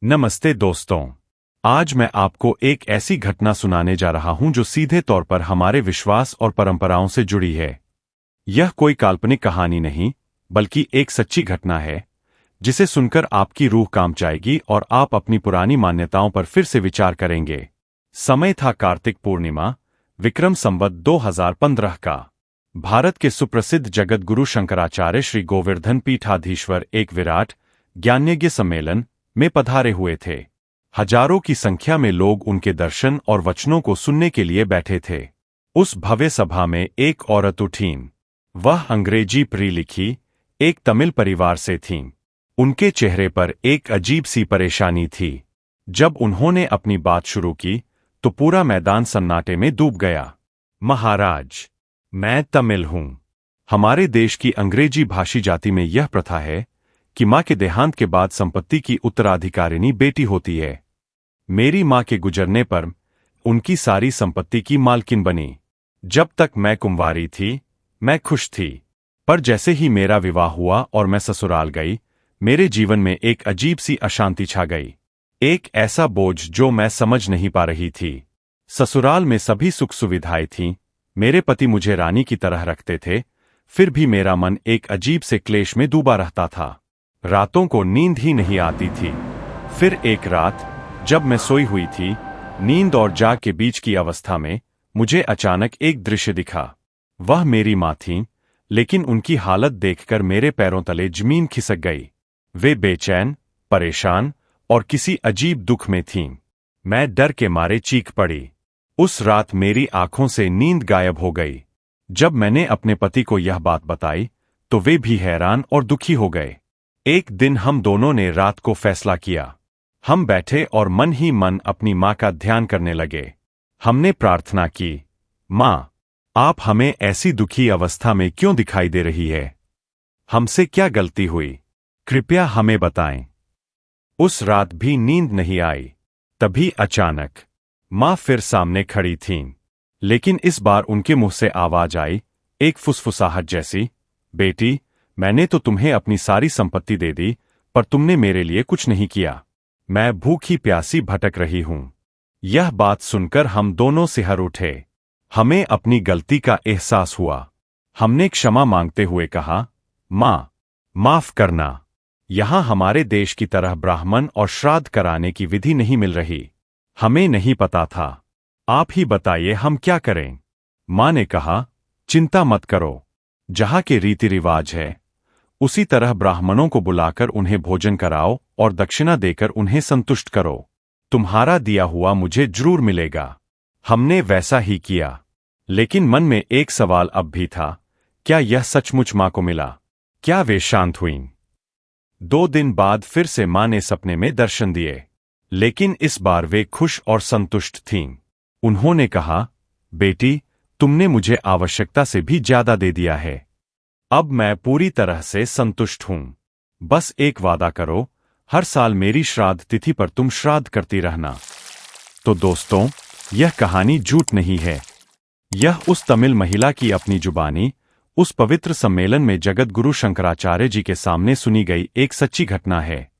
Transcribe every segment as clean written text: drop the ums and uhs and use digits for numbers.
नमस्ते दोस्तों। आज मैं आपको एक ऐसी घटना सुनाने जा रहा हूं जो सीधे तौर पर हमारे विश्वास और परंपराओं से जुड़ी है। यह कोई काल्पनिक कहानी नहीं, बल्कि एक सच्ची घटना है जिसे सुनकर आपकी रूह कांप जाएगी और आप अपनी पुरानी मान्यताओं पर फिर से विचार करेंगे। समय था कार्तिक पूर्णिमा, विक्रम संवत 2015 का। भारत के सुप्रसिद्ध जगतगुरु शंकराचार्य श्री गोवर्धन पीठाधीश्वर एक विराट ज्ञानयज्ञ सम्मेलन में पधारे हुए थे। हजारों की संख्या में लोग उनके दर्शन और वचनों को सुनने के लिए बैठे थे। उस भव्य सभा में एक औरत उठीं। वह अंग्रेजी पढ़ी लिखी एक तमिल परिवार से थीं। उनके चेहरे पर एक अजीब सी परेशानी थी। जब उन्होंने अपनी बात शुरू की तो पूरा मैदान सन्नाटे में डूब गया। महाराज, मैं तमिल हूं। हमारे देश की अंग्रेजी भाषी जाति में यह प्रथा है कि मां के देहांत के बाद संपत्ति की उत्तराधिकारिणी बेटी होती है। मेरी मां के गुजरने पर उनकी सारी संपत्ति की मालकिन बनी। जब तक मैं कुंवारी थी, मैं खुश थी, पर जैसे ही मेरा विवाह हुआ और मैं ससुराल गई, मेरे जीवन में एक अजीब सी अशांति छा गई। एक ऐसा बोझ जो मैं समझ नहीं पा रही थी। ससुराल में सभी सुख सुविधाएं थीं, मेरे पति मुझे रानी की तरह रखते थे, फिर भी मेरा मन एक अजीब से क्लेश में डूबा रहता था। रातों को नींद ही नहीं आती थी। फिर एक रात जब मैं सोई हुई थी, नींद और जाग के बीच की अवस्था में मुझे अचानक एक दृश्य दिखा। वह मेरी मां थीं, लेकिन उनकी हालत देखकर मेरे पैरों तले जमीन खिसक गई। वे बेचैन, परेशान और किसी अजीब दुख में थीं। मैं डर के मारे चीख पड़ी। उस रात मेरी आंखों से नींद गायब हो गई। जब मैंने अपने पति को यह बात बताई तो वे भी हैरान और दुखी हो गए। एक दिन हम दोनों ने रात को फैसला किया। हम बैठे और मन ही मन अपनी मां का ध्यान करने लगे। हमने प्रार्थना की, मां, आप हमें ऐसी दुखी अवस्था में क्यों दिखाई दे रही है? हमसे क्या गलती हुई? कृपया हमें बताएं। उस रात भी नींद नहीं आई। तभी अचानक मां फिर सामने खड़ी थीं, लेकिन इस बार उनके मुंह से आवाज आई, एक फुसफुसाहट जैसी, बेटी, मैंने तो तुम्हें अपनी सारी संपत्ति दे दी, पर तुमने मेरे लिए कुछ नहीं किया। मैं भूखी प्यासी भटक रही हूं। यह बात सुनकर हम दोनों सिहर उठे। हमें अपनी गलती का एहसास हुआ। हमने क्षमा मांगते हुए कहा, मां, माफ करना। यहां हमारे देश की तरह ब्राह्मण और श्राद्ध कराने की विधि नहीं मिल रही। हमें नहीं पता था। आप ही बताइए हम क्या करें? मां ने कहा, चिंता मत करो। जहां के रीति रिवाज है उसी तरह ब्राह्मणों को बुलाकर उन्हें भोजन कराओ और दक्षिणा देकर उन्हें संतुष्ट करो। तुम्हारा दिया हुआ मुझे जरूर मिलेगा। हमने वैसा ही किया, लेकिन मन में एक सवाल अब भी था, क्या यह सचमुच मां को मिला? क्या वे शांत हुईं? 2 दिन बाद फिर से मां ने सपने में दर्शन दिए, लेकिन इस बार वे खुश और संतुष्ट थीं। उन्होंने कहा, बेटी, तुमने मुझे आवश्यकता से भी ज्यादा दे दिया है। अब मैं पूरी तरह से संतुष्ट हूं। बस एक वादा करो, हर साल मेरी श्राद्ध तिथि पर तुम श्राद्ध करती रहना। तो दोस्तों, यह कहानी झूठ नहीं है। यह उस तमिल महिला की अपनी जुबानी, उस पवित्र सम्मेलन में जगत गुरु शंकराचार्य जी के सामने सुनी गई एक सच्ची घटना है।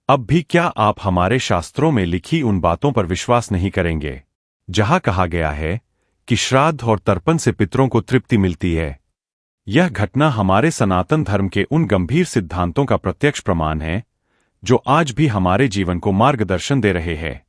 अब भी क्या आप हमारे शास्त्रों में लिखी उन बातों पर विश्वास नहीं करेंगे जहां कहा गया है कि श्राद्ध और तर्पण से पितरों को तृप्ति मिलती है? यह घटना हमारे सनातन धर्म के उन गंभीर सिद्धांतों का प्रत्यक्ष प्रमाण है जो आज भी हमारे जीवन को मार्गदर्शन दे रहे हैं।